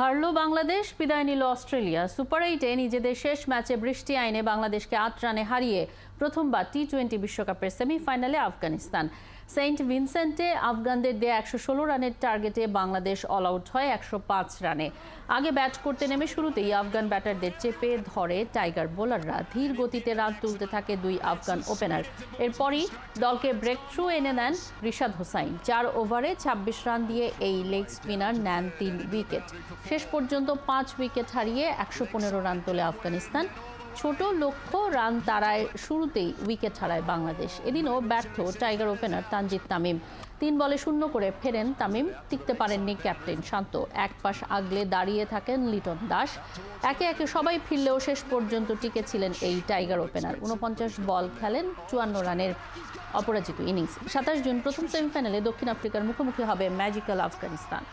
হারল বাংলাদেশ, বিদায় নিল Australia. Super 8-এ নিজেদের শেষ ম্যাচে বৃষ্টি আইনে বাংলাদেশকে ৮ রানে হারিয়ে প্রথমবার টি-20 বিশ্বকাপের সেমিফাইনালে আফগানিস্তান। সেন্ট ভিনসেন্টে আফগানদের দেয়া ১১৬ রানের টার্গেটে বাংলাদেশ অল আউট হয় ১০৫ রানে। আগে ব্যাট করতে নেমে শুরুতেই আফগান ব্যাটারদের চেপে ধরে টাইগার বোলাররা। ধীর গতিতে রান তুলতে থাকে দুই আফগান ওপেনার। এরপরই দলকে ব্রেক থ্রু এনে নেন রিশাদ হোসাইন। ৪ ওভারে ২৬ রান দিয়ে এই লেগ স্পিনার নেন ৩ উইকেট। শেষ পর্যন্ত ৫ উইকেট হারিয়ে ১১৫ রান তোলে আফগানিস্তান। ছোট লক্ষ্য রান তাড়ায় শুরুতেই উইকেট হারায় বাংলাদেশ। এদিনও ব্যর্থ টাইগার ওপেনার তানজিদ তামিম। ৩ বলে ০ করে ফেরেন তামিম। টিকতে পারেননি ক্যাপ্টেন শান্ত। এক পাশ আগলে দাঁড়িয়ে থাকেন লিটন দাস। একে একে সবাই ফিরলেও শেষ পর্যন্ত টিকেছিলেন এই টাইগার ওপেনার। ৪৯ বল খেলেন ৫৪ রানের অপরাজিত ইনিংস। ২৭ জুন প্রথম সেমিফাইনালে দক্ষিণ আফ্রিকার মুখোমুখি হবে ম্যাজিক্যাল আফগানিস্তান।